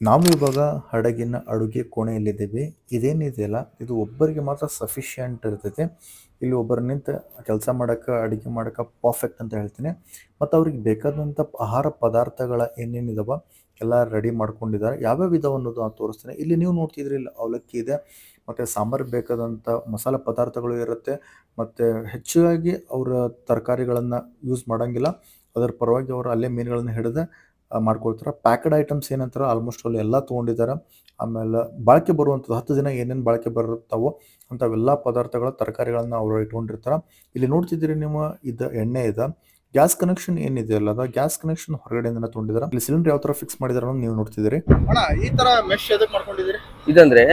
ನಾವು ಇವಾಗ ಹಡಗಿನ ಅಡುಗೆ ಕೋಣೆಯಲ್ಲಿದ್ದೀವಿ. ಇದೇನಿದೆಯಲ್ಲ ಇದು ಒಬ್ಬರಿಗೆ ಮಾತ್ರ ಸಫಿಷಿಯಂಟ್ ಇರ್ತೈತಿ. ಇಲ್ಲಿ ಒಬ್ಬರು ನಿಂತು ಕೆಲಸ ಮಾಡಕ್ಕೆ ಅಡುಗೆ ಮಾಡಕ್ಕೆ ಪರ್ಫೆಕ್ಟ್ ಅಂತ ಹೇಳ್ತೀನಿ. ಮತ್ತು ಅವ್ರಿಗೆ ಬೇಕಾದಂಥ ಆಹಾರ ಪದಾರ್ಥಗಳ ಏನೇನಿದಾವ ಎಲ್ಲ ರೆಡಿ ಮಾಡ್ಕೊಂಡಿದ್ದಾರೆ. ಯಾವ್ಯಾವ ಇದಾವೆ ಅನ್ನೋದು ನಾನು ತೋರಿಸ್ತೀನಿ. ಇಲ್ಲಿ ನೀವು ನೋಡ್ತಿದ್ರಿ, ಇಲ್ಲಿ ಅವಲಕ್ಕಿ ಇದೆ, ಮತ್ತು ಸಾಂಬಾರಿಗೆ ಬೇಕಾದಂಥ ಮಸಾಲೆ ಪದಾರ್ಥಗಳು ಇರುತ್ತೆ. ಮತ್ತು ಹೆಚ್ಚಾಗಿ ಅವರ ತರಕಾರಿಗಳನ್ನು ಯೂಸ್ ಮಾಡೋಂಗಿಲ್ಲ. ಅದರ ಪರವಾಗಿ ಅವರು ಅಲ್ಲೇ ಮೀನುಗಳನ್ನು ಹಿಡಿದು ಮಾಡ್ಕೊಳ್ತಾರೆ. ಪ್ಯಾಕ್ಡ್ ಐಟಮ್ಸ್ ಏನಂತಾರೆ ಆಲ್ಮೋಸ್ಟ್ ಅಲ್ಲಿ ಎಲ್ಲ ತೊಗೊಂಡಿದ್ದಾರೆ. ಆಮೇಲೆ ಬಾಳಿಕೆ ಬರುವಂಥದ್ದು 10 ದಿನ ಏನೇನು ಬಾಳಿಕೆ ಬರುತ್ತಾವೋ ಅಂಥವೆಲ್ಲ ಪದಾರ್ಥಗಳ ತರಕಾರಿಗಳನ್ನ ಅವರು ಇಟ್ಕೊಂಡಿರ್ತಾರೆ. ಇಲ್ಲಿ ನೋಡ್ತಿದ್ದೀರಿ ನೀವು, ಇದು ಎಣ್ಣೆ ಇದೆ. ಗ್ಯಾಸ್ ಕನೆಕ್ಷನ್ ಏನಿದೆಯಲ್ಲ, ಅದು ಗ್ಯಾಸ್ ಕನೆಕ್ಷನ್ ಹೊರಗಡೆಯಿಂದ ತೊಗೊಂಡಿದ್ದಾರೆ. ಇಲ್ಲಿ ಸಿಲಿಂಡರ್ ಯಾವ ಥರ ಫಿಕ್ಸ್ ಮಾಡಿದಾರೆ ಅನ್ನೋದು ನೀವು ನೋಡ್ತಿದ್ದೀರಿ. ಅಣ್ಣ, ಈ ತರ ಮೆಶ್ ಎದಕ್ಕೆ ಮಾಡ್ಕೊಂಡಿದ್ದೀರಿ? ಇದಂದ್ರೆ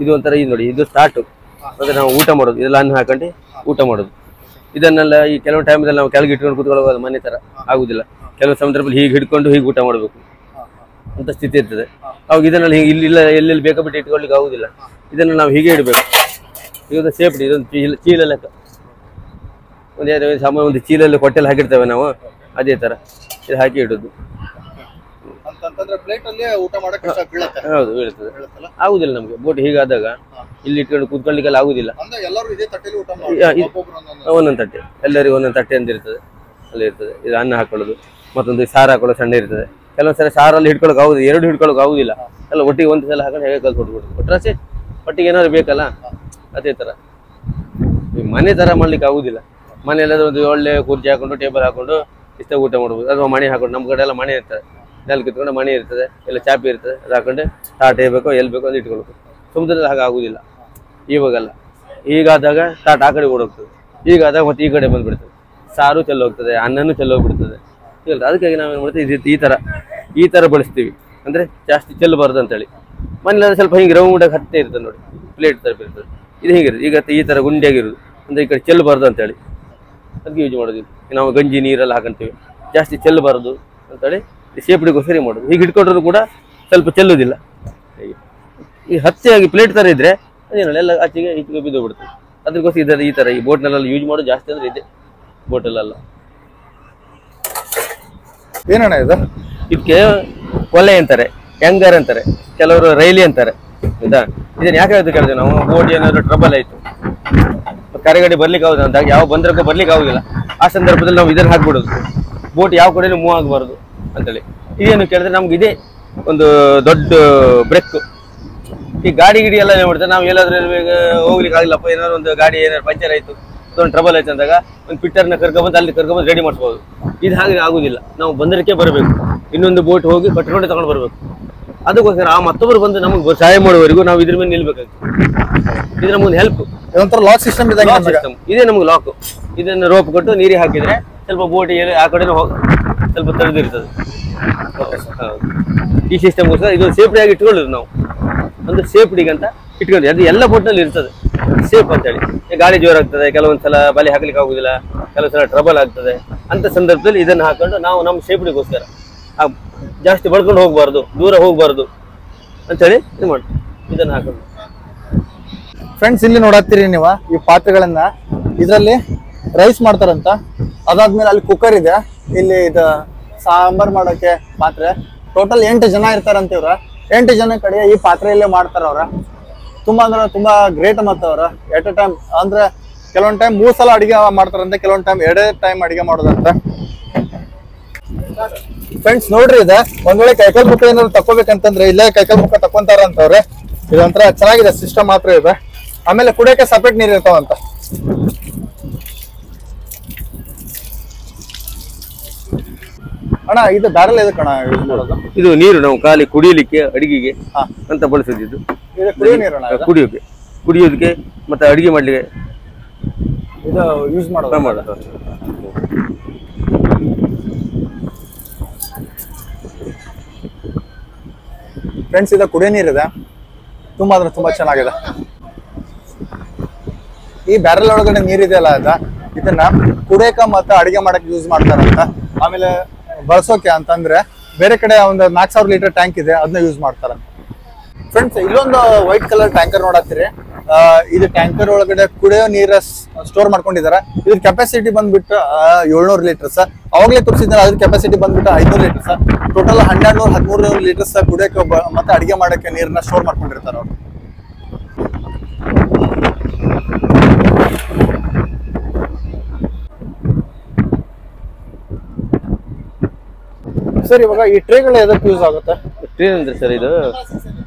ಇದು ಒಂಥರ ಇದು ನೋಡಿ, ಇದು ಸ್ಟಾರ್ಟ್ ಅಂದ್ರೆ ನಾವು ಊಟ ಮಾಡೋದು, ಇದೆಲ್ಲ ಅನ್ನ ಹಾಕೊಂಡು ಊಟ ಮಾಡೋದು. ಇದನ್ನೆಲ್ಲ ಈ ಕೆಲವು ಟೈಮಲ್ಲಿ ನಾವು ಕೆಳಗೆ ಇಟ್ಕೊಂಡು ಕೂತ್ಕೊಳ್ಳೋದು ಮನೆ ತರ ಆಗುದಿಲ್ಲ. ಕೆಲವು ಸಂದರ್ಭದಲ್ಲಿ ಹೀಗೆ ಹಿಡ್ಕೊಂಡು ಹೀಗೆ ಊಟ ಮಾಡಬೇಕು ಅಂತ ಸ್ಥಿತಿ ಇರ್ತದೆ. ಅವಾಗ ಇದನ್ನೆಲ್ಲ ಹೀಗೆ ಇಲ್ಲಿ ಎಲ್ಲೆಲ್ಲಿ ಬೇಕಾಬಿಟ್ಟು ಇಟ್ಕೊಳ್ಳಿಕ್ಕೆ ಆಗುದಿಲ್ಲ. ಇದನ್ನು ನಾವು ಹೀಗೆ ಇಡಬೇಕು. ಈಗ ಸೇಫ್ಟಿ ಇದೊಂದು ಚೀಲ ಲೆಕ್ಕ, ಒಂದೇ ಸಾಮಾನು ಒಂದು ಚೀಲಲ್ಲಿ ಕೊಟ್ಟೆಲ್ಲ ಹಾಕಿರ್ತೇವೆ ನಾವು, ಅದೇ ತರ ಇದು ಹಾಕಿ ಇಡೋದು. ಅಂತಂದ್ರೆ ಪ್ಲೇಟ್ ಅಲ್ಲಿ ಊಟ ಮಾಡಕ್ಕೆ ಬೀಳುತ್ತೆ. ಹೌದು, ಬೀಳ್ತದೆ. ಆಗುದಿಲ್ಲ ನಮ್ಗೆ ಬೋಟ್ ಹೀಗಾದಾಗ ಇಲ್ಲಿ ಇಟ್ಕೊಂಡು ಕೂತ್ಕೊಳ್ಳಿಕ್ಕೆಲ್ಲ ಆಗುದಿಲ್ಲ. ಅಂದ್ರೆ ಎಲ್ಲರೂ ಇದೇ ತಟ್ಟೆಲಿ ಊಟ ಮಾಡ್ತಾರೆ, ಒಂದೊಂದು ತಟ್ಟೆ, ಎಲ್ಲರಿಗೂ ಒಂದೊಂದು ತಟ್ಟೆ ಅಂತ ಇರ್ತದೆ, ಅಲ್ಲಿ ಇರ್ತದೆ. ಇದು ಅನ್ನ ಹಾಕೊಳ್ಳೋದು, ಮತ್ತೊಂದು ಸಾರು ಹಾಕೊಳ್ಳೋದು ಸಣ್ಣ ಇರ್ತದೆ. ಕೆಲವೊಂದು ಸಲ ಸಾರಲ್ಲಿ ಹಿಡ್ಕೊಳಕ್ ಆಗುದು, ಎರಡು ಹಿಡ್ಕೊಳಕ್ ಆಗುದಿಲ್ಲ. ಎಲ್ಲ ಒಟ್ಟಿಗೆ ಒಂದು ಸಲ ಹಾಕೊಂಡು ಹೇಗೆ ಕಲ್ತು ಕೊಟ್ಬಿಡುದು. ಒಟ್ಟರಾಸೆ ಒಟ್ಟಿಗೆ ಏನಾದ್ರು ಬೇಕಲ್ಲ, ಅದೇ ತರ. ಈ ಮನೆ ತರ ಮಾಡ್ಲಿಕ್ಕೆ ಆಗುದಿಲ್ಲ. ಮನೆಯಲ್ಲಾದ್ರೂ ಒಂದು ಒಳ್ಳೆ ಕುರ್ಚಿ ಹಾಕೊಂಡು ಟೇಬಲ್ ಹಾಕೊಂಡು ಇಷ್ಟ ಊಟ ಮಾಡ್ಬೋದು. ಅಥವಾ ಮಣಿ ಹಾಕೊಂಡು, ನಮ್ಮ ಕಡೆ ಎಲ್ಲ ಮಣಿ ಇರ್ತದೆ, ನೆಲ ಕಿತ್ಕೊಂಡು ಮಣಿ ಇರ್ತದೆ, ಎಲ್ಲ ಚಾಪಿ ಇರ್ತದೆ, ಅದು ಹಾಕೊಂಡು ತಾಟ ಬೇಕೋ ಎಲ್ಲಿ ಬೇಕೋ ಅದು ಇಟ್ಕೊಳ್ಬೇಕು. ಸಮುದ್ರದಲ್ಲಿ ಹಾಗೆ ಆಗುದಿಲ್ಲ ಇವಾಗಲ್ಲ. ಈಗಾದಾಗ ತಾಟ ಆ ಕಡೆ ಓಡೋಗ್ತದೆ, ಈಗಾದಾಗ ಮತ್ತೆ ಈ ಕಡೆ ಬಂದ್ಬಿಡ್ತದೆ. ಸಾರು ಚೆಲ್ಲೋಗ್ತದೆ, ಅನ್ನನೂ ಚೆಲ್ಲೋಗ್ಬಿಡ್ತದೆ. ಇಲ್ಲ, ಅದಕ್ಕಾಗಿ ನಾವೇನು ಮಾಡ್ತೀವಿ, ಈ ಥರ ಬಳಸ್ತೀವಿ. ಅಂದರೆ ಜಾಸ್ತಿ ಚೆಲ್ಲಬಾರ್ದು ಅಂತೇಳಿ. ಮನೇಲಿ ಸ್ವಲ್ಪ ಹಿಂಗೆ ರೌಂಡಾಗಿ ಹತ್ತೆ ಇರ್ತದೆ ನೋಡಿ, ಪ್ಲೇಟ್ ಥರ ಇರ್ತದೆ. ಇದು ಹೀಗಿರುತ್ತೆ. ಈಗ ಈ ಥರ ಗುಂಡಿಯಾಗಿರೋದು, ಅಂದರೆ ಈ ಕಡೆ ಚೆಲ್ಲಬಾರ್ದು ಅಂತೇಳಿ ಅದಕ್ಕೆ ಯೂಸ್ ಮಾಡೋದಿಲ್ಲ. ನಾವು ಗಂಜಿ ನೀರೆಲ್ಲ ಹಾಕೊಂತೀವಿ, ಜಾಸ್ತಿ ಚೆಲ್ಲಬಾರ್ದು ಅಂತೇಳಿ ಸೇಫ್ಟಿಗೋಸ್ಕರ ಮಾಡೋದು. ಹೀಗೆ ಹಿಡ್ಕೊಂಡ್ರು ಕೂಡ ಸ್ವಲ್ಪ ಚೆಲ್ಲೋದಿಲ್ಲ. ಈ ಹತ್ತಿಯಾಗಿ ಪ್ಲೇಟ್ ಥರ ಇದ್ರೆ ಅದೇನಲ್ಲ ಎಲ್ಲ ಆಚೆಗೆ ಈಚೆಗೆ ಬಿದ್ದೋಗ್ಬಿಡ್ತದೆ. ಅದಕ್ಕೋಸ್ಕರ ಈ ಥರ ಈ ಬೋಟ್ನಲ್ಲೆಲ್ಲ ಯೂಸ್ ಮಾಡೋದು ಜಾಸ್ತಿ ಅಂದರೆ ಇದೆ, ಬೋಟಲ್ಲೆಲ್ಲ. ಏನಣ್ಣ ಇದು? ಇದಕ್ಕೆ ಒಲೆ ಅಂತಾರೆ, ಟ್ಯಾಂಗರ್ ಅಂತಾರೆ, ಕೆಲವರು ರೈಲಿ ಅಂತಾರೆ. ಹೌದಾ? ಇದನ್ನ ಯಾಕೆ ಕೇಳಿದ್ವಿ ನಾವು, ಬೋಟ್ ಏನಾದ್ರು ಟ್ರಬಲ್ ಆಯ್ತು, ಕರೆಗಡೆ ಬರ್ಲಿಕ್ಕೆ ಆಗುದು ಅಂದಾಗ, ಯಾವ ಬಂದ್ರಕ್ಕೂ ಬರ್ಲಿಕ್ಕೆ ಆಗುದಿಲ್ಲ, ಆ ಸಂದರ್ಭದಲ್ಲಿ ನಾವು ಇದನ್ನ ಹಾಕ್ಬಿಡೋದು. ಬೋಟ್ ಯಾವ ಕಡೆನೂ ಮೂವ್ ಆಗಬಾರ್ದು ಅಂತೇಳಿ. ಇದೇನು ಕೇಳಿದ್ರೆ ನಮ್ಗೆ ಇದೇ ಒಂದು ದೊಡ್ಡ ಬ್ರೇಕ್. ಈ ಗಾಡಿ ಗಿಡಿ ಎಲ್ಲ ಏನ್ ಮಾಡ್ತಾರೆ, ನಾವು ಎಲ್ಲಾದ್ರೂ ಹೋಗ್ಲಿಕ್ಕೆ ಆಗಿಲ್ಲಪ್ಪ, ಏನಾದ್ರು ಒಂದು ಗಾಡಿ ಏನಾದ್ರು ಪಂಚರ್ ಆಯ್ತು, ಒಂದು ಟ್ರಬಲ್ ಆಯ್ತು ಅಂದಾಗ ಒಂದು ಪಿಟ್ಟರ್ನ ಕರ್ಕೊಂಡ್ಬಂದು ಅಲ್ಲಿ ಕರ್ಕೊಂಡ್ಬಂದು ರೆಡಿ ಮಾಡಿಸ್ಬೋದು. ಇದು ಹಾಗೆ ಆಗುದಿಲ್ಲ. ನಾವು ಬಂದರಕ್ಕೆ ಬರಬೇಕು, ಇನ್ನೊಂದು ಬೋಟ್ ಹೋಗಿ ಕಟ್ಕೊಂಡು ತಗೊಂಡು ಬರ್ಬೇಕು. ಅದಕ್ಕೋಸ್ಕರ ಆ ಮತ್ತೊಬ್ಬರು ಬಂದು ನಮಗೆ ಸಹಾಯ ಮಾಡುವವರೆಗೂ ನಾವು ಇದ್ರ ಮೇಲೆ ನಿಲ್ಬೇಕಾಗ್ತದೆ. ಇದು ನಮಗೊಂದು ಹೆಲ್ಪ್. ಇದೊಂಥರ ಲಾಕ್ ಸಿಸ್ಟಮ್ ಇದೆ. ಇದೇ ನಮ್ಗೆ ಲಾಕ್. ಇದನ್ನು ರೋಪ್ ಕೊಟ್ಟು ನೀರಿಗೆ ಹಾಕಿದ್ರೆ ಸ್ವಲ್ಪ ಬೋಟ್ ಆ ಕಡೆ ಸ್ವಲ್ಪ ತಡೆದಿರ್ತದೆ. ಈ ಸಿಸ್ಟಮ್ಗೋಸ್ಕರ ಇದು ಸೇಫ್ಟಿಯಾಗಿ ಇಟ್ಕೊಳ್ಳೋದು ನಾವು, ಒಂದು ಸೇಫ್ಟಿಗೆ ಅಂತ ಇಟ್ಕೊಂಡು. ಅದು ಎಲ್ಲ ಬೋಟ್ನಲ್ಲಿ ಇರ್ತದೆ ಸೇಫ್ ಅಂತೇಳಿ. ಗಾಳಿ ಜೋರಾಗ್ತದೆ, ಕೆಲವೊಂದ್ಸಲ ಬಲಿ ಹಾಕ್ಲಿಕ್ಕೆ ಆಗುದಿಲ್ಲ, ಕೆಲವೊಂದ್ಸಲ ಟ್ರಬಲ್ ಆಗ್ತದೆ. ಅಂತ ಸಂದರ್ಭದಲ್ಲಿ ಇದನ್ನು ಹಾಕೊಂಡು ನಾವು ನಮ್ಮ ಸೇಫ್ಟಿಗೋಸ್ಕರ ಜಾಸ್ತಿ ಬಡ್ಕೊಂಡು ಹೋಗ್ಬಾರ್ದು, ದೂರ ಹೋಗ್ಬಾರ್ದು ಅಂತೇಳಿ ಇದು ಮಾಡಿ ಇದನ್ನು ಹಾಕೊಂಡು. ಫ್ರೆಂಡ್ಸ್, ಇಲ್ಲಿ ನೋಡತ್ತೀರಿ ನೀವು ಈ ಪಾತ್ರೆಗಳನ್ನ, ಇದರಲ್ಲಿ ರೈಸ್ ಮಾಡ್ತಾರಂತ. ಅದಾದ್ಮೇಲೆ ಅಲ್ಲಿ ಕುಕ್ಕರ್ ಇದೆ. ಇಲ್ಲಿ ಇದು ಸಾಂಬಾರ್ ಮಾಡೋಕೆ ಪಾತ್ರೆ. ಟೋಟಲ್ 8 ಜನ ಇರ್ತಾರಂತ ಇವ್ರ. 8 ಜನ ಕಡೆ ಈ ಪಾತ್ರೆಯಲ್ಲೇ ಮಾಡ್ತಾರ ಅವ್ರ. ತುಂಬಾ ಅಂದ್ರೆ ತುಂಬಾ ಗ್ರೇಟ್ ಮತ್ತ ಅವ್ರ. ಎಟ್ ಎ ಟೈಮ್ ಅಂದ್ರೆ ಕೆಲವೊಂದ್ ಟೈಮ್ 3 ಸಲ ಅಡಿಗೆ ಮಾಡ್ತಾರಂತೆ, ಕೆಲವೊಂದ್ ಟೈಮ್ 2 ಟೈಮ್ ಅಡಿಗೆ ಮಾಡೋದಂತ. ಫ್ರೆಂಡ್ಸ್ ನೋಡ್ರಿ, ಇದೆ ಒಂದ್ ವೇಳೆ ಕೈಕಾಲ್ ಮುಖ ಏನಾದ್ರು ತಕೋಬೇಕಂತಂದ್ರೆ ಇಲ್ಲೇ ಕೈಕಾಲ್ ಮುಖ ತಕೊಂತಾರ ಅಂತವ್ರೆ. ಇದೊಂಥರ ಚೆನ್ನಾಗಿದೆ ಸಿಸ್ಟಮ್ ಮಾತ್ರ ಇದೆ. ಆಮೇಲೆ ಕುಡಿಯಕ್ಕೆ ಸಪರೇಟ್ ನೀರು ಇರ್ತಾವಂತ. ಅಣ್ಣ, ಇದು ಬ್ಯಾರಲ್ ಎದಕ್ಕೆ ಅಣ್ಣ ಯೂಸ್ ಮಾಡೋದು? ಇದು ನೀರು ನಾವು ಖಾಲಿ ಕುಡಿಯಲಿಕ್ಕೆ, ಅಡಿಗೆಗೆ ಅಂತ ಬಳಸೋದಿದ್ದು. ಇದು ಕುಡಿಯೋ ನೀರು ಅಣ್ಣ? ಕುಡಿಯೋದಕ್ಕೆ ಮತ್ತೆ ಅಡಿಗೆ ಮಾಡ್ಲಿಕ್ಕೆ ಇದು ಯೂಸ್ ಮಾಡೋದು. ಫ್ರೆಂಡ್ಸ್, ಇದು ಕುಡಿಯೋ ನೀರಿದೆ. ತುಂಬಾ ಅಂದ್ರೆ ತುಂಬಾ ಚೆನ್ನಾಗಿದೆ. ಈ ಬ್ಯಾರಲ್ ಒಳಗಡೆ ನೀರಿದೆಯಲ್ಲ, ಇದನ್ನ ಕುಡಿಯಕ ಮತ್ತೆ ಅಡಿಗೆ ಮಾಡಕ್ ಯೂಸ್ ಮಾಡ್ತಾರಂತ. ಆಮೇಲೆ ಬಳಸೋಕೆ ಅಂತಂದ್ರೆ ಬೇರೆ ಕಡೆ ಒಂದು 4000 ಲೀಟರ್ ಟ್ಯಾಂಕ್ ಇದೆ, ಅದನ್ನ ಯೂಸ್ ಮಾಡ್ತಾರ. ಫ್ರೆಂಡ್ಸ್, ಇಲ್ಲೊಂದು ವೈಟ್ ಕಲರ್ ಟ್ಯಾಂಕರ್ ನೋಡತ್ತೀರಿ. ಇದು ಟ್ಯಾಂಕರ್ ಒಳಗಡೆ ಕುಡಿಯೋ ನೀರ ಸ್ಟೋರ್ ಮಾಡ್ಕೊಂಡಿದ್ದಾರೆ. ಇದ್ರ ಕೆಪಾಸಿಟಿ ಬಂದ್ಬಿಟ್ಟು 700 ಲೀಟರ್ಸ್. ಅವಾಗಲೇ ತೋರಿಸಿದ್ರೆ ಅದ್ರ ಕೆಪಾಸಿಟಿ ಬಂದ್ಬಿಟ್ಟು 500 ಲೀಟರ್ಸ್. ಟೋಟಲ್ 1200-1300 ಲೀಟರ್ಸ್ ಕುಡಿಯೋಕೆ ಮತ್ತೆ ಅಡಿಗೆ ಮಾಡಕ್ಕೆ ನೀರನ್ನ ಸ್ಟೋರ್ ಮಾಡ್ಕೊಂಡಿರ್ತಾರೆ ಅವರು. ಸರ್ ಇವಾಗ ಈ ಟ್ರೇಗಳು ಎದಕ್ಕೆ ಯೂಸ್ ಆಗುತ್ತೆ? ಟ್ರೇ ಅಂದ್ರೆ ಸರ್ ಇದು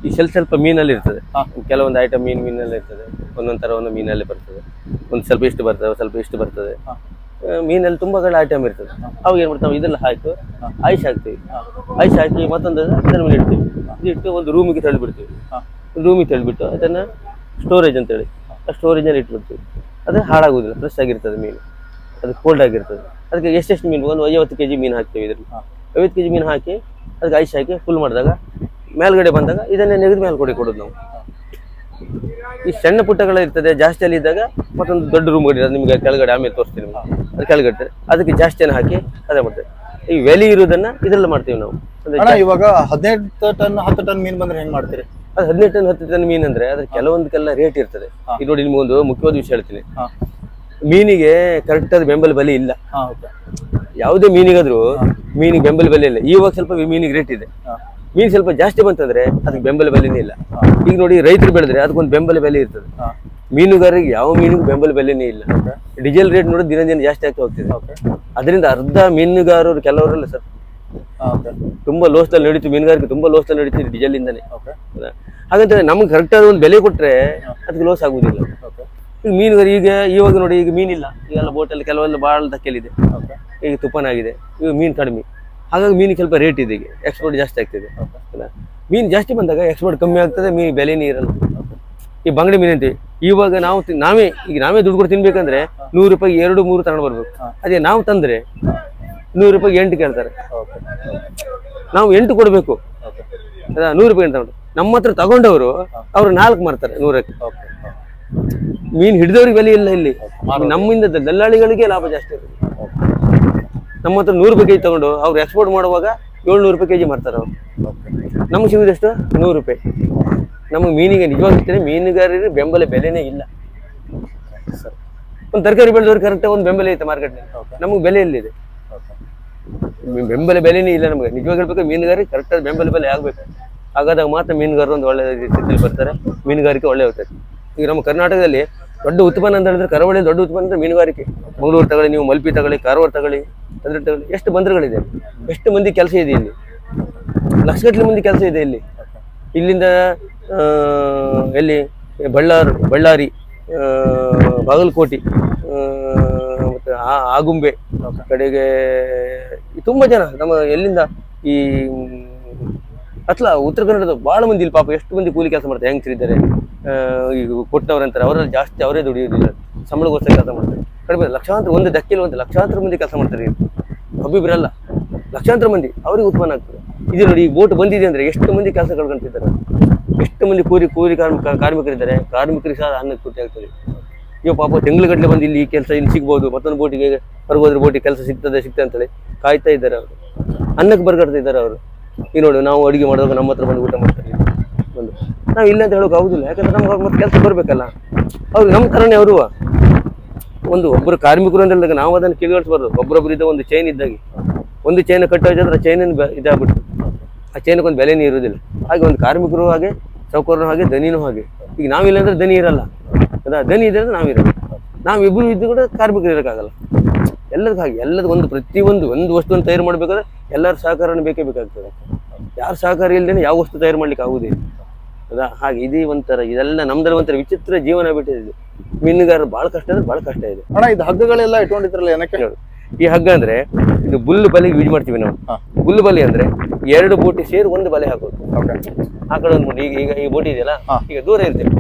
ಈ ಸ್ವಲ್ಪ ಮೀನಲ್ಲಿ ಇರ್ತದೆ. ಕೆಲವೊಂದು ಐಟಮ್ ಮೀನಲ್ಲಿ ಇರ್ತದೆ. ಒಂದೊಂದ್ ತರ ಒಂದು ಮೀನಲ್ಲಿ ಬರ್ತದೆ. ಒಂದು ಸ್ವಲ್ಪ ಇಷ್ಟು ಬರ್ತದೆ, ಸ್ವಲ್ಪ ಇಷ್ಟು ಬರ್ತದೆ. ಮೀನಲ್ಲಿ ತುಂಬಾ ಐಟಮ್ ಇರ್ತದೆ. ಅವಾಗ ಏನ್ ಮಾಡ್ತಾವೆ, ಇದೆಲ್ಲ ಹಾಕಿ ಐಸ್ ಹಾಕ್ತೀವಿ. ಐಸ್ ಹಾಕಿ ಮತ್ತೊಂದು ಅದರ ಮೇಲೆ ಇಡ್ತೀವಿ. ಇಟ್ಟು ಒಂದು ರೂಮಿಗೆ ತಳ್ಳಿಬಿಡ್ತೀವಿ. ರೂಮಿಗೆ ತಳ್ಳಿಬಿಟ್ಟು ಅದನ್ನ ಸ್ಟೋರೇಜ್ ಅಂತೇಳಿ ಆ ಸ್ಟೋರೇಜಲ್ಲಿ ಇಟ್ಬಿಡ್ತೀವಿ. ಅದು ಹಾಳಾಗುದಿಲ್ಲ, ಫ್ರೆಶ್ ಆಗಿರ್ತದೆ ಮೀನು. ಅದು ಕೋಲ್ಡ್ ಆಗಿರ್ತದೆ. ಅದಕ್ಕೆ ಎಷ್ಟೆಷ್ಟು ಮೀನು, ಒಂದು 50 kg ಮೀನು ಹಾಕ್ತೀವಿ. ಇದ್ರಲ್ಲಿ 50 kg ಮೀನು ಹಾಕಿ ಅದಕ್ಕೆ ಐಸ್ ಹಾಕಿ ಫುಲ್ ಮಾಡಿದಾಗ ಮೇಲ್ಗಡೆ ಬಂದಾಗ ಇದನ್ನೇ ನೆಗೆದು ಮೇಲ್ಗಡೆ ಕೊಡೋದು ನಾವು. ಈ ಸಣ್ಣ ಪುಟ್ಟಗಳ ಇರ್ತದೆ. ಜಾಸ್ತಿ ಅಲ್ಲಿ ಇದ್ದಾಗ ಮತ್ತೊಂದು ದೊಡ್ಡ ರೂಮ್ ಇರ್ತದೆ. ನಿಮ್ಗೆ ಕೆಳಗಡೆ ಆಮೇಲೆ ತೋರಿಸ್ತೀವಿ. ಅದು ಕೆಳಗಡೆ ಅದಕ್ಕೆ ಜಾಸ್ತಿಯನ್ನು ಹಾಕಿ ಅದೇ ಮಾಡ್ತೇವೆ. ಈ ವ್ಯಾಲಿ ಇರುವುದನ್ನ ಇದೆಲ್ಲ ಮಾಡ್ತೀವಿ ನಾವು. ಇವಾಗ 18 ಟನ್ 10 ಟನ್ ಮೀನು ಬಂದ್ರೆ ಹೆಂಗ್ ಮಾಡ್ತೀರಿ? ಅದು 18 ಟನ್ 10 ಟನ್ ಮೀನು ಅಂದ್ರೆ ಅದ್ರ ಕೆಲವೊಂದಕ್ಕೆಲ್ಲ ರೇಟ್ ಇರ್ತದೆ. ಈಗ ನೋಡಿ ನಿಮ್ಗೊಂದು ಮುಖ್ಯವಾದ ವಿಷಯ ಹೇಳ್ತೀನಿ. ಮೀನಿಗೆ ಕರೆಕ್ಟ್ ಆದ ಬೆಂಬಲ ಬೆಲೆ ಇಲ್ಲ. ಯಾವುದೇ ಮೀನಿಗಾದ್ರೂ ಮೀನಿಗೆ ಬೆಂಬಲ ಬೆಲೆ ಇಲ್ಲ. ಇವಾಗ ಸ್ವಲ್ಪ ಮೀನಿಗೆ ರೇಟ್ ಇದೆ. ಮೀನು ಸ್ವಲ್ಪ ಜಾಸ್ತಿ ಬಂತಂದ್ರೆ ಅದಕ್ಕೆ ಬೆಂಬಲ ಬೆಲೆನೇ ಇಲ್ಲ. ಈಗ ನೋಡಿ ರೈತರು ಬೆಳೆದ್ರೆ ಅದಕ್ಕೊಂದು ಬೆಂಬಲ ಬೆಲೆ ಇರ್ತದೆ. ಮೀನುಗಾರರಿಗೆ ಯಾವ ಮೀನಿಗೂ ಬೆಂಬಲ ಬೆಲೆನೇ ಇಲ್ಲ. ಡೀಸೆಲ್ ರೇಟ್ ನೋಡಿ ದಿನ ದಿನ ಜಾಸ್ತಿ ಆಗ್ತಾ ಹೋಗ್ತಿದೆ. ಅದರಿಂದ ಅರ್ಧ ಮೀನುಗಾರರು ಕೆಲವರೆಲ್ಲ ಸರ್ ತುಂಬಾ ಲೋಸ್ದಲ್ಲಿ ನಡೀತು. ಮೀನುಗಾರಿಕೆ ತುಂಬಾ ಲೋಸ್ದಲ್ಲಿ ನಡೀತಿದೆ ಡೀಸೆಲ್ ಇಂದಾನೆ. ಹಾಗಂತ ನಮ್ಗೆ ಕರೆಕ್ಟ್ ಆದ ಒಂದು ಬೆಲೆ ಕೊಟ್ರೆ ಅದಕ್ಕೆ ಲೋಸ್ ಆಗುದಿಲ್ಲ. ಈಗ ಮೀನುಗಾರ ಇವಾಗ ನೋಡಿ ಈಗ ಮೀನಿಲ್ಲ. ಈಗೆಲ್ಲ ಬೋಟಲ್ಲಿ ಕೆಲವೆಲ್ಲ ಭಾಳ ಧಕ್ಕೆಲಿದೆ. ಈಗ ತುಪ್ಪನಾಗಿದೆ. ಈಗ ಮೀನು ಕಡಿಮೆ. ಹಾಗಾಗಿ ಮೀನಿಗೆ ಸ್ವಲ್ಪ ರೇಟ್ ಇದೆ. ಈಗ ಎಕ್ಸ್ಪೋರ್ಟ್ ಜಾಸ್ತಿ ಆಗ್ತಿದೆ. ಮೀನು ಜಾಸ್ತಿ ಬಂದಾಗ ಎಕ್ಸ್ಪೋರ್ಟ್ ಕಮ್ಮಿ ಆಗ್ತದೆ, ಮೀನು ಬೆಲೆನೇ ಇರಲ್ಲ. ಈ ಬಂಗಡಿ ಮೀನು ಅಂತೀವಿ. ಇವಾಗ ನಾವೇ ದುಡ್ಡು ಕೊಟ್ಟು ತಿನ್ಬೇಕಂದ್ರೆ 100 ರೂಪಾಯಿ 2-3 ತಗೊಂಡು ಬರ್ಬೇಕು. ಅದೇ ನಾವು ತಂದ್ರೆ 100 ರೂಪಾಯಿ 8 ಕೇಳ್ತಾರೆ. ನಾವು 8 ಕೊಡ್ಬೇಕು. 100 ರೂಪಾಯಿ ತಗೊಂಡು ನಮ್ಮ ಹತ್ರ ತಗೊಂಡವರು ಅವ್ರು 4 ಮಾರ್ತಾರೆ 100ಕ್ಕೆ. ಮೀನು ಹಿಡಿದವ್ರಿಗೆ ಬೆಲೆ ಇಲ್ಲ ಇಲ್ಲಿ. ನಮ್ಮಿಂದ ದಲ್ಲಾಳಿಗಳಿಗೆ ಲಾಭ ಜಾಸ್ತಿ ಇರ್ತದೆ. ನಮ್ಮ ಹತ್ರ 100 ರೂಪಾಯಿ ಕೆಜಿ ತಗೊಂಡು ಅವ್ರು ಎಕ್ಸ್ಪೋರ್ಟ್ ಮಾಡುವಾಗ 700 ರೂಪಾಯಿ ಕೆಜಿ ಮಾಡ್ತಾರೆ ಅವ್ರು. ನಮ್ಗೆ ಸಿಗುದಷ್ಟು 100 ರೂಪಾಯಿ. ನಮಗೆ ಮೀನಿಗೆ ನಿಜವಾಗಿರ್ತೇನೆ ಮೀನುಗಾರರಿಗೆ ಬೆಂಬಲ ಬೆಲೆನೇ ಇಲ್ಲ. ಒಂದು ತರಕಾರಿ ಬೆಳೆದವ್ರಿಗೆ ಕರೆಕ್ಟ್ ಒಂದು ಬೆಂಬಲ ಐತೆ ಮಾರ್ಕೆಟ್ನಲ್ಲಿ. ನಮಗೆ ಬೆಲೆ ಎಲ್ಲಿದೆ? ಬೆಂಬಲ ಬೆಲೆನೇ ಇಲ್ಲ ನಮಗೆ. ನಿಜವಾಗಿ ಹೇಳ್ಬೇಕು, ಮೀನುಗಾರಿಗೆ ಕರೆಕ್ಟಾಗಿ ಬೆಂಬಲ ಬೆಲೆ ಆಗ್ಬೇಕು. ಹಾಗಾದಾಗ ಮಾತ್ರ ಮೀನುಗಾರರು ಒಂದು ಒಳ್ಳೆ ಸ್ಥಿತಿಯಲ್ಲಿ ಬರ್ತಾರೆ. ಮೀನುಗಾರಿಕೆ ಒಳ್ಳೆ ಹೋಗ್ತದೆ. ಈಗ ನಮ್ಮ ಕರ್ನಾಟಕದಲ್ಲಿ ದೊಡ್ಡ ಉತ್ಪನ್ನ ಅಂತ ಹೇಳಿದ್ರೆ ಕರಾವಳಿ ದೊಡ್ಡ ಉತ್ಪನ್ನ ಅಂದ್ರೆ ಮೀನುಗಾರಿಕೆ. ಮಂಗಳೂರು ತಗೊಳ್ಳಿ, ನೀವು ಮಲ್ಪಿ ತಗೊಳ್ಳಿ, ಕಾರವಾರ ತಗೊಳ್ಳಿ, ಅದ್ರ ತಗೊಳ್ಳಿ, ಎಷ್ಟು ಬಂದರುಗಳಿದೆ, ಎಷ್ಟು ಮಂದಿ ಕೆಲಸ ಇದೆ ಇಲ್ಲಿ. ಲಕ್ಷಗಟ್ಟಲೆ ಮಂದಿ ಕೆಲಸ ಇದೆ ಇಲ್ಲಿ. ಇಲ್ಲಿಂದ ಎಲ್ಲಿ ಬಳ್ಳಾರಿ, ಬಾಗಲಕೋಟೆ, ಮತ್ತು ಆಗುಂಬೆ ಕಡೆಗೆ ತುಂಬ ಜನ ನಮ್ಮ ಎಲ್ಲಿಂದ ಈ ಉತ್ತರ ಕನ್ನಡದ ಭಾಳ ಮಂದಿ ಇಲ್ಲಿ ಪಾಪ ಎಷ್ಟು ಮಂದಿ ಕೂಲಿ ಕೆಲಸ ಮಾಡ್ತಾರೆ. ಹೆಂಗಸರಿದ್ದಾರೆ, ಈಗ ಕೊಟ್ಟವ್ರಂತಾರೆ, ಅವರಲ್ಲಿ ಜಾಸ್ತಿ ಅವರೇ ದುಡಿಯೋದಿಲ್ಲ, ಸಂಬಳಗೋಸ್ಕರ ಕೆಲಸ ಮಾಡ್ತಾರೆ. ಕಡಿಮೆ ಲಕ್ಷಾಂತರ ಒಂದು ಧಕ್ಕೆಲಿ ಒಂದು ಲಕ್ಷಾಂತರ ಮಂದಿ ಕೆಲಸ ಮಾಡ್ತಾರೆ. ಒಬ್ಬಿಬ್ರಲ್ಲ, ಲಕ್ಷಾಂತರ ಮಂದಿ ಅವ್ರಿಗೆ ಉತ್ಪನ್ನ ಆಗ್ತದೆ. ಇದು ನೋಡಿ, ಈ ಬೋಟ್ ಬಂದಿದೆ ಅಂದ್ರೆ ಎಷ್ಟು ಮಂದಿ ಕೆಲಸ ಕಳ್ಕೊಂತಿದ್ದಾರೆ, ಎಷ್ಟು ಮಂದಿ ಕೂಲಿ ಕಾರ್ಮಿಕರಿದ್ದಾರೆ. ಕಾರ್ಮಿಕರಿಗೆ ಸಹ ಅನ್ನಕ್ಕೆ ತುಟ್ಟಿ ಆಗ್ತದೆ. ಇವಾಗ ಪಾಪ ತಿಂಗ್ಳುಗಟ್ಟಲೆ ಬಂದು ಇಲ್ಲಿ ಕೆಲಸ ಇಲ್ಲಿ ಸಿಗ್ಬೋದು, ಮತ್ತೊಂದು ಬೋಟಿಗೆ ಹೊರಗೋದ್ರೆ ಬೋಟಿಗೆ ಕೆಲಸ ಸಿಗ್ತದೆ ಅಂತೇಳಿ ಕಾಯ್ತಾ ಇದ್ದಾರೆ. ಅವರು ಅನ್ನಕ್ಕೆ ಬರ್ಗಾಡ್ತಾ ಇದ್ದಾರೆ. ಅವರು ಈ ನೋಡಿ, ನಾವು ಅಡುಗೆ ಮಾಡುವಾಗ ನಮ್ಮ ಹತ್ರ ಬಂದು ಊಟ ಮಾಡ್ತಾರೆ. ಒಂದು ನಾವು ಇಲ್ಲ ಅಂತ ಹೇಳೋಕೆ ಆಗುದಿಲ್ಲ. ಯಾಕಂದ್ರೆ ನಮ್ಗೆ ಅವ್ರ ಮತ್ತೆ ಕೆಲಸ ಬರಬೇಕಲ್ಲ. ಅವ್ರು ನಮ್ಮ ಥರನೇ ಅವರು ಒಬ್ಬರು ಕಾರ್ಮಿಕರು ಅಂದಾಗ ನಾವು ಅದನ್ನು ಕಿಳಿಗೊಳಿಸ್ಬಾರ್ದು. ಒಬ್ಬರೊಬ್ಬರಿದ್ದ ಒಂದು ಚೈನ್ ಇದ್ದಾಗೆ, ಒಂದು ಚೈನ್ ಕಟ್ಟೋದ್ರೆ ಚೈನಿನ ಇದಾಗ್ಬಿಟ್ಟು ಆ ಚೈನಕ್ಕೊಂದು ಬೆಲೆನೇ ಇರೋದಿಲ್ಲ. ಹಾಗೆ ಒಂದು ಕಾರ್ಮಿಕರು ಹಾಗೆ, ಸೌಕರ್ಯನೂ ಹಾಗೆ, ದನಿನೂ ಹಾಗೆ. ಈಗ ನಾವಿಲ್ಲ ಅಂದ್ರೆ ದನಿ ಇರಲ್ಲ. ದನಿ ಇದೆ ಅಂದ್ರೆ ನಾವಿರಲ್ಲ. ನಾವಿಬ್ಬರು ಇದ್ದು ಕೂಡ ಕಾರ್ಮಿಕರು ಇರೋಕ್ಕಾಗಲ್ಲ. ಎಲ್ಲದಕ್ಕೆ ಹಾಗೆ, ಎಲ್ಲದಕ್ಕೆ ಪ್ರತಿಯೊಂದು ವಸ್ತುವನ್ನು ತಯಾರು ಮಾಡಬೇಕಾದ್ರೆ ಎಲ್ಲರ ಸಹಕಾರನ ಬೇಕೇ ಬೇಕಾಗ್ತದೆ. ಯಾರ ಸಹಕಾರ ಇಲ್ಲದೇನೆ ಯಾವ ವಸ್ತು ತಯಾರು ಮಾಡ್ಲಿಕ್ಕೆ ಆಗುವುದಿಲ್ಲ. ಹಾಗೆ ಇದೇ ಒಂಥರ ಇದೆಲ್ಲ ನಮ್ದ್ರಲ್ಲಿ ಒಂಥರ ವಿಚಿತ್ರ ಜೀವನ ಬಿಟ್ಟಿದೆ. ಮೀನುಗಾರರು ಭಾಳ ಕಷ್ಟ ಅಂದ್ರೆ ಭಾಳ ಕಷ್ಟ ಇದೆ. ಅಣ್ಣ, ಇದು ಹಗ್ಗಗಳೆಲ್ಲ ಇಟ್ಕೊಂಡಿದ್ರಲ್ಲ ಏನಕ್ಕೆ? ಈ ಹಗ್ಗ ಅಂದ್ರೆ ಇದು ಬುಲ್ಲು ಬಲೆಗೆ ಯೂಸ್ ಮಾಡ್ತೀವಿ ನಾವು. ಬುಲ್ಲು ಬಲೆ ಅಂದ್ರೆ 2 ಬೋಟಿ ಸೇರಿ ಒಂದು ಬಲೆ ಹಾಕೋದು. ಆ ಕಡೆ ಒಂದು ಈಗ ಈ ಬೋಟಿ ಇದೆಯಲ್ಲ, ಈಗ ದೂರ ಇರ್ತೇವೆ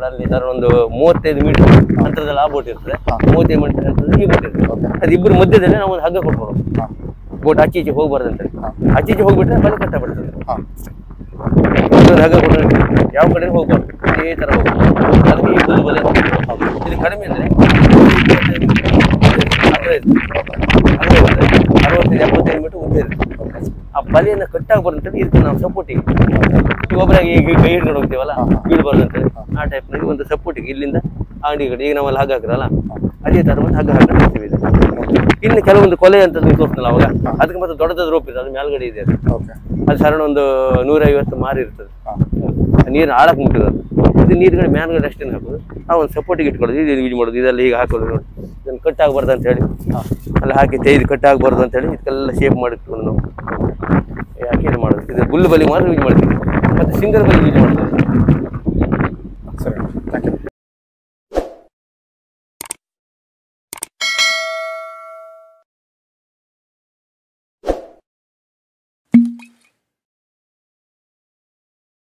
ಅಲ್ಲಿ ಒಂದು 35 ಮೀಟರ್ ಅಂತರದಲ್ಲಿ ಆ ಬೋಟ್ ಇರ್ತದೆ, 35 ಮೀಟರ್ ಅಂತರದಲ್ಲಿ ಈ ಬೋಟ್ ಇರ್ತದೆ. ಅದಿಬ್ಬರು ಮಧ್ಯದಲ್ಲಿ ನಾವು ಒಂದು ಹಗ್ಗ ಕೊಟ್ಕೊಡೋದು. ಬೋಟ್ ಆಚೀಚೆ ಹೋಗ್ಬಾರ್ದು ಅಂತೇಳಿ. ಆಚೀಚೆ ಹೋಗ್ಬಿಟ್ರೆ ಬಲೆ ಕಷ್ಟ ಬರ್ತದೆ. ಹಗ್ಗ ಕೊಟ್ಟರೆ ಯಾವ ಕಡೆ ಹೋಗ್ಬಾರ್ದು, ಇದೇ ತರ ಹೋಗ್ಬಾರ್ದು. ಅದಕ್ಕೆ ಈ ಬುಲ್ಲು ಬಲೆ ಇಲ್ಲಿ ಕಡಿಮೆ ಅಂದ್ರೆ 65-70 ಮೀಟರ್ ಉದ್ದ ಇರುತ್ತೆ. ಆ ಬಲೆಯನ್ನ ಕಟ್ಟಾಗಬಾರ್ದು ಅಂತೇಳಿ ಇದಕ್ಕೆ ನಾವು ಸಪೋರ್ಟಿಗೆ ಈಗ ಒಬ್ಬರಾಗಿ ಈಗ ಕೈ ಹಿಡ್ಕೊಂಡು ಹೋಗ್ತೀವಲ್ಲ ಬೀಳ್ಬಾರ್ದು ಅಂತೇಳಿ ಆ ಟೈಪ್ನಾಗಿ ಒಂದು ಸಪೋರ್ಟಿಗೆ ಇಲ್ಲಿಂದ ಅಂಗಡಿ ಕಡೆ ಈಗ ನಾವೆಲ್ಲ ಹಗ್ಗ ಹಾಕಿರಲ್ಲ ಅದೇ ಥರ ಒಂದು ಹಗ್ಗ ಹಾಕಿರ್ತೀವಿ. ಇನ್ನು ಕೆಲವೊಂದು ಕೊಲೆ ಅಂತ ತೋರಿಸ್ತಲ್ಲ ಅವಾಗ ಅದಕ್ಕೆ ಮತ್ತೆ ದೊಡ್ಡದಾದ ರೋಪ್ ಇದೆ, ಅದು ಮೇಲ್ಗಡೆ ಇದೆ, ಅದು ಸರಣ ಒಂದು 150 ಮಾರಿ ಇರ್ತದೆ, ನೀರು ಆಳಕ್ಕೆ ಮುಟ್ಟಿರೋದು. ಇದು ನೀರುಗಡೆ ಮೇಲ್ಗಡೆ ಅಷ್ಟೇನು ಹಾಕೋದು, ಆ ಒಂದು ಸಪೋರ್ಟಿಗೆ ಇಟ್ಕೊಳ್ಳೋದು, ಇದು ಯೂಸ್ ಮಾಡೋದು, ಇದೆಲ್ಲ ಈಗ ಹಾಕೋದು ನೋಡಿ, ಇದನ್ನು ಕಟ್ಟಾಗಬಾರ್ದು ಅಂತ ಹೇಳಿ ಅಲ್ಲಿ ಹಾಕಿ ತೆಗೆದು ಕಟ್ಟಾಗಬಾರ್ದು ಅಂತ ಹೇಳಿ ಇದಕ್ಕೆಲ್ಲ ಶೇಪ್ ಮಾಡಿಟ್ಕೊಂಡು ನಾವು ಯಾಕೆ ಇದು ಮಾಡೋದು. ಇದು ಬುಲ್ಲು ಬಲಿ ಮಾತ್ರ ಯೂಸ್ ಮಾಡ್ತೀವಿ, ಮತ್ತು ಸಿಂಗಲ್ ಬಲಿ ಯೂಸ್ ಮಾಡ್ತೀವಿ.